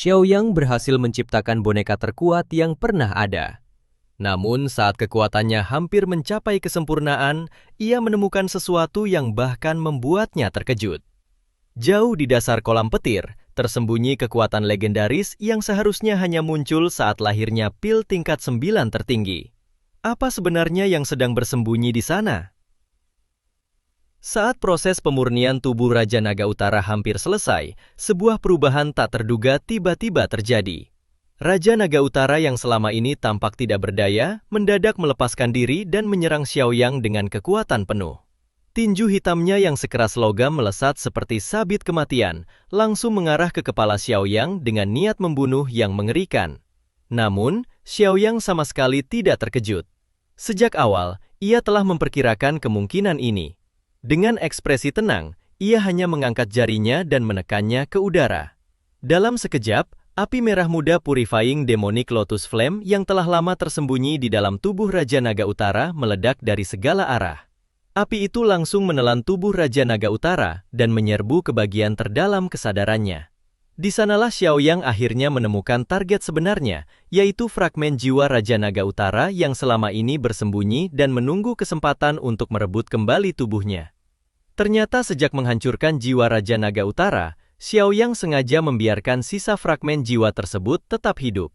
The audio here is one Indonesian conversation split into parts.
Xiaoyang berhasil menciptakan boneka terkuat yang pernah ada. Namun saat kekuatannya hampir mencapai kesempurnaan, ia menemukan sesuatu yang bahkan membuatnya terkejut. Jauh di dasar kolam petir, tersembunyi kekuatan legendaris yang seharusnya hanya muncul saat lahirnya pil tingkat 9 tertinggi. Apa sebenarnya yang sedang bersembunyi di sana? Saat proses pemurnian tubuh Raja Naga Utara hampir selesai, sebuah perubahan tak terduga tiba-tiba terjadi. Raja Naga Utara yang selama ini tampak tidak berdaya, mendadak melepaskan diri dan menyerang Xiaoyang dengan kekuatan penuh. Tinju hitamnya yang sekeras logam melesat seperti sabit kematian, langsung mengarah ke kepala Xiaoyang dengan niat membunuh yang mengerikan. Namun, Xiaoyang sama sekali tidak terkejut. Sejak awal, ia telah memperkirakan kemungkinan ini. Dengan ekspresi tenang, ia hanya mengangkat jarinya dan menekannya ke udara. Dalam sekejap, api merah muda Purifying Demonic Lotus Flame yang telah lama tersembunyi di dalam tubuh Raja Naga Utara meledak dari segala arah. Api itu langsung menelan tubuh Raja Naga Utara dan menyerbu ke bagian terdalam kesadarannya. Di sanalah Xiaoyang akhirnya menemukan target sebenarnya, yaitu fragmen jiwa Raja Naga Utara yang selama ini bersembunyi dan menunggu kesempatan untuk merebut kembali tubuhnya. Ternyata sejak menghancurkan jiwa Raja Naga Utara, Xiaoyang sengaja membiarkan sisa fragmen jiwa tersebut tetap hidup.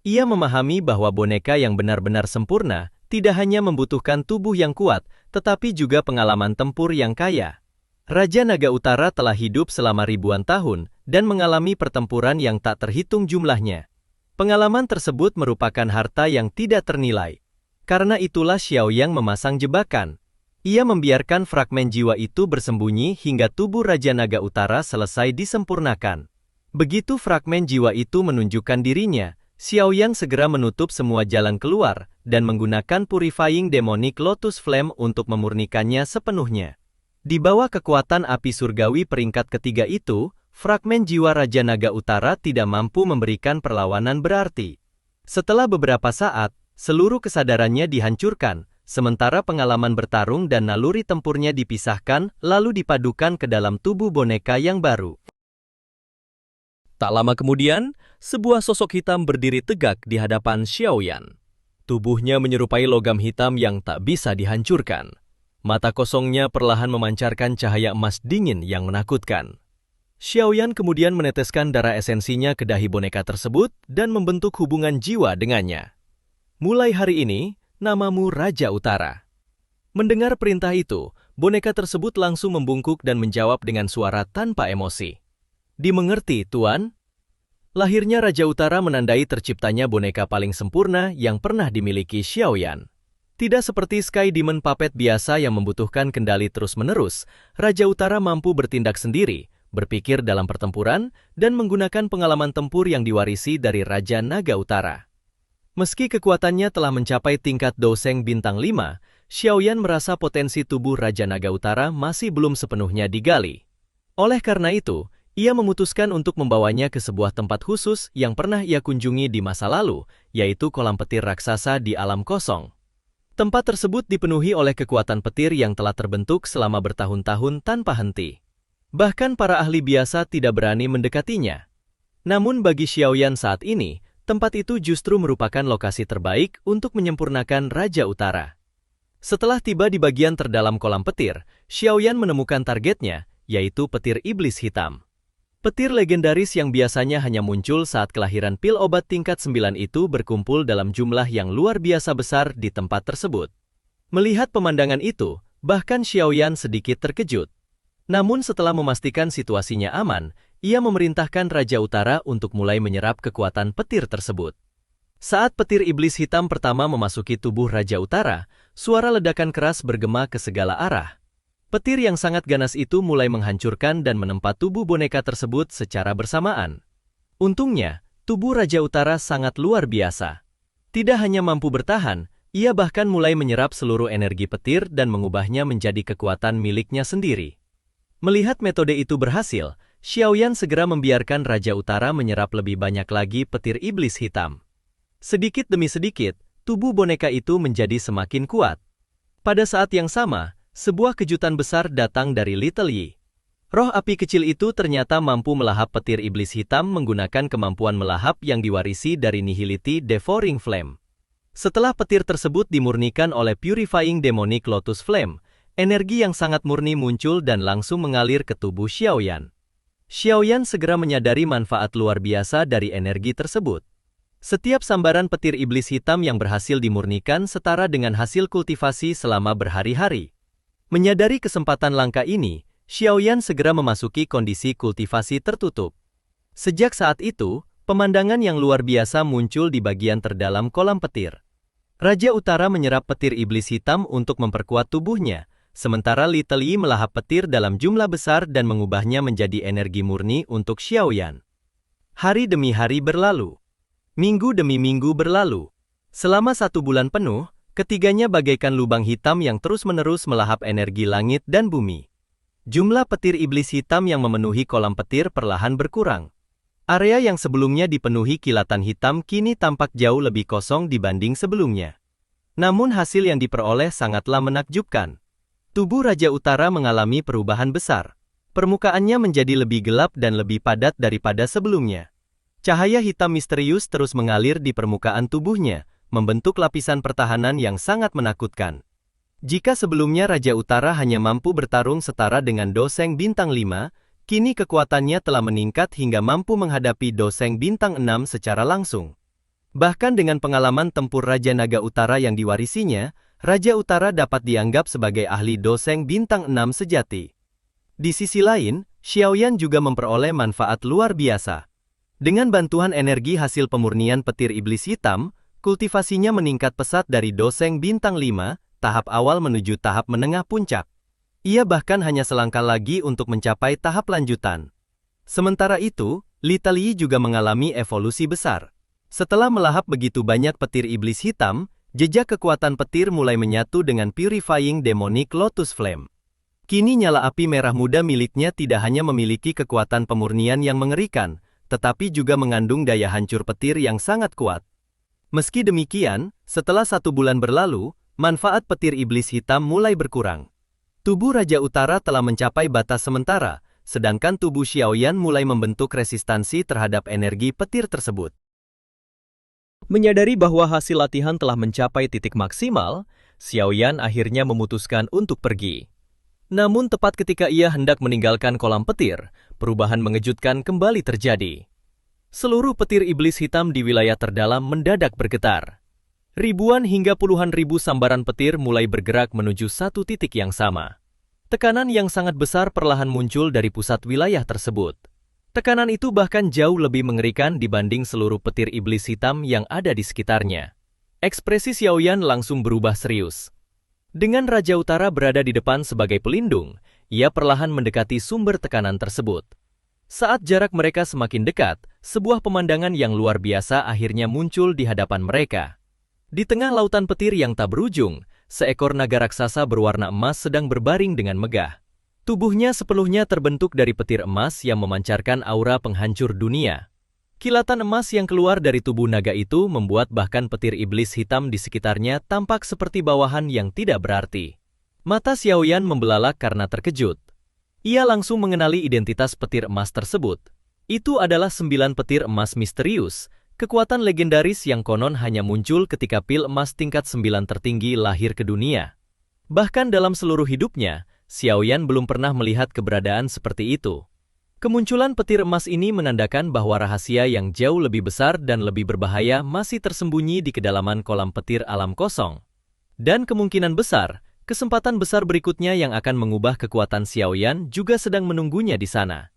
Ia memahami bahwa boneka yang benar-benar sempurna tidak hanya membutuhkan tubuh yang kuat, tetapi juga pengalaman tempur yang kaya. Raja Naga Utara telah hidup selama ribuan tahun dan mengalami pertempuran yang tak terhitung jumlahnya. Pengalaman tersebut merupakan harta yang tidak ternilai. Karena itulah Xiaoyang memasang jebakan. Ia membiarkan fragmen jiwa itu bersembunyi hingga tubuh Raja Naga Utara selesai disempurnakan. Begitu fragmen jiwa itu menunjukkan dirinya, Xiaoyang segera menutup semua jalan keluar dan menggunakan Purifying Demonic Lotus Flame untuk memurnikannya sepenuhnya. Di bawah kekuatan api surgawi peringkat ketiga itu, fragmen jiwa Raja Naga Utara tidak mampu memberikan perlawanan berarti. Setelah beberapa saat, seluruh kesadarannya dihancurkan, sementara pengalaman bertarung dan naluri tempurnya dipisahkan lalu dipadukan ke dalam tubuh boneka yang baru. Tak lama kemudian, sebuah sosok hitam berdiri tegak di hadapan Xiaoyang. Tubuhnya menyerupai logam hitam yang tak bisa dihancurkan. Mata kosongnya perlahan memancarkan cahaya emas dingin yang menakutkan. Xiaoyang kemudian meneteskan darah esensinya ke dahi boneka tersebut dan membentuk hubungan jiwa dengannya. Mulai hari ini, namamu Raja Utara. Mendengar perintah itu, boneka tersebut langsung membungkuk dan menjawab dengan suara tanpa emosi. Dimengerti, Tuan? Lahirnya Raja Utara menandai terciptanya boneka paling sempurna yang pernah dimiliki Xiaoyang. Tidak seperti Sky Demon Puppet biasa yang membutuhkan kendali terus-menerus, Raja Utara mampu bertindak sendiri, berpikir dalam pertempuran, dan menggunakan pengalaman tempur yang diwarisi dari Raja Naga Utara. Meski kekuatannya telah mencapai tingkat Doseng bintang 5, Xiaoyang merasa potensi tubuh Raja Naga Utara masih belum sepenuhnya digali. Oleh karena itu, ia memutuskan untuk membawanya ke sebuah tempat khusus yang pernah ia kunjungi di masa lalu, yaitu kolam petir raksasa di alam kosong. Tempat tersebut dipenuhi oleh kekuatan petir yang telah terbentuk selama bertahun-tahun tanpa henti. Bahkan para ahli biasa tidak berani mendekatinya. Namun bagi Xiaoyang saat ini, tempat itu justru merupakan lokasi terbaik untuk menyempurnakan Raja Utara. Setelah tiba di bagian terdalam kolam petir, Xiaoyang menemukan targetnya, yaitu petir iblis hitam. Petir legendaris yang biasanya hanya muncul saat kelahiran pil obat tingkat 9 itu berkumpul dalam jumlah yang luar biasa besar di tempat tersebut. Melihat pemandangan itu, bahkan Xiaoyang sedikit terkejut. Namun setelah memastikan situasinya aman, ia memerintahkan Raja Utara untuk mulai menyerap kekuatan petir tersebut. Saat petir iblis hitam pertama memasuki tubuh Raja Utara, suara ledakan keras bergema ke segala arah. Petir yang sangat ganas itu mulai menghancurkan dan menempa tubuh boneka tersebut secara bersamaan. Untungnya, tubuh Raja Utara sangat luar biasa. Tidak hanya mampu bertahan, ia bahkan mulai menyerap seluruh energi petir dan mengubahnya menjadi kekuatan miliknya sendiri. Melihat metode itu berhasil, Xiaoyang segera membiarkan Raja Utara menyerap lebih banyak lagi petir iblis hitam. Sedikit demi sedikit, tubuh boneka itu menjadi semakin kuat. Pada saat yang sama, sebuah kejutan besar datang dari Little Yi. Roh api kecil itu ternyata mampu melahap petir iblis hitam menggunakan kemampuan melahap yang diwarisi dari Nihility Devouring Flame. Setelah petir tersebut dimurnikan oleh Purifying Demonic Lotus Flame, energi yang sangat murni muncul dan langsung mengalir ke tubuh Xiaoyan. Xiaoyan segera menyadari manfaat luar biasa dari energi tersebut. Setiap sambaran petir iblis hitam yang berhasil dimurnikan setara dengan hasil kultivasi selama berhari-hari. Menyadari kesempatan langka ini, Xiaoyan segera memasuki kondisi kultivasi tertutup. Sejak saat itu, pemandangan yang luar biasa muncul di bagian terdalam kolam petir. Raja Utara menyerap petir iblis hitam untuk memperkuat tubuhnya, sementara Little Yi melahap petir dalam jumlah besar dan mengubahnya menjadi energi murni untuk Xiaoyan. Hari demi hari berlalu. Minggu demi minggu berlalu. Selama 1 bulan penuh, ketiganya bagaikan lubang hitam yang terus-menerus melahap energi langit dan bumi. Jumlah petir iblis hitam yang memenuhi kolam petir perlahan berkurang. Area yang sebelumnya dipenuhi kilatan hitam kini tampak jauh lebih kosong dibanding sebelumnya. Namun hasil yang diperoleh sangatlah menakjubkan. Tubuh Raja Utara mengalami perubahan besar. Permukaannya menjadi lebih gelap dan lebih padat daripada sebelumnya. Cahaya hitam misterius terus mengalir di permukaan tubuhnya, membentuk lapisan pertahanan yang sangat menakutkan. Jika sebelumnya Raja Utara hanya mampu bertarung setara dengan Doseng Bintang 5, kini kekuatannya telah meningkat hingga mampu menghadapi Doseng Bintang 6 secara langsung. Bahkan dengan pengalaman tempur Raja Naga Utara yang diwarisinya, Raja Utara dapat dianggap sebagai ahli Doseng Bintang 6 sejati. Di sisi lain, Xiaoyan juga memperoleh manfaat luar biasa. Dengan bantuan energi hasil pemurnian petir iblis hitam, kultivasinya meningkat pesat dari Doseng Bintang 5, tahap awal menuju tahap menengah puncak. Ia bahkan hanya selangkah lagi untuk mencapai tahap lanjutan. Sementara itu, Little Yi juga mengalami evolusi besar. Setelah melahap begitu banyak petir iblis hitam, jejak kekuatan petir mulai menyatu dengan Purifying Demonic Lotus Flame. Kini nyala api merah muda miliknya tidak hanya memiliki kekuatan pemurnian yang mengerikan, tetapi juga mengandung daya hancur petir yang sangat kuat. Meski demikian, setelah 1 bulan berlalu, manfaat petir iblis hitam mulai berkurang. Tubuh Raja Utara telah mencapai batas sementara, sedangkan tubuh Xiaoyan mulai membentuk resistansi terhadap energi petir tersebut. Menyadari bahwa hasil latihan telah mencapai titik maksimal, Xiaoyan akhirnya memutuskan untuk pergi. Namun tepat ketika ia hendak meninggalkan kolam petir, perubahan mengejutkan kembali terjadi. Seluruh petir iblis hitam di wilayah terdalam mendadak bergetar. Ribuan hingga puluhan ribu sambaran petir mulai bergerak menuju satu titik yang sama. Tekanan yang sangat besar perlahan muncul dari pusat wilayah tersebut. Tekanan itu bahkan jauh lebih mengerikan dibanding seluruh petir iblis hitam yang ada di sekitarnya. Ekspresi Xiaoyan langsung berubah serius. Dengan Raja Utara berada di depan sebagai pelindung, ia perlahan mendekati sumber tekanan tersebut. Saat jarak mereka semakin dekat, sebuah pemandangan yang luar biasa akhirnya muncul di hadapan mereka. Di tengah lautan petir yang tak berujung, seekor naga raksasa berwarna emas sedang berbaring dengan megah. Tubuhnya sepenuhnya terbentuk dari petir emas yang memancarkan aura penghancur dunia. Kilatan emas yang keluar dari tubuh naga itu membuat bahkan petir iblis hitam di sekitarnya tampak seperti bawahan yang tidak berarti. Mata Xiaoyan membelalak karena terkejut. Ia langsung mengenali identitas petir emas tersebut. Itu adalah 9 petir emas misterius, kekuatan legendaris yang konon hanya muncul ketika pil emas tingkat 9 tertinggi lahir ke dunia. Bahkan dalam seluruh hidupnya, Xiaoyan belum pernah melihat keberadaan seperti itu. Kemunculan petir emas ini menandakan bahwa rahasia yang jauh lebih besar dan lebih berbahaya masih tersembunyi di kedalaman kolam petir alam kosong. Dan kemungkinan besar, kesempatan besar berikutnya yang akan mengubah kekuatan Xiaoyan juga sedang menunggunya di sana.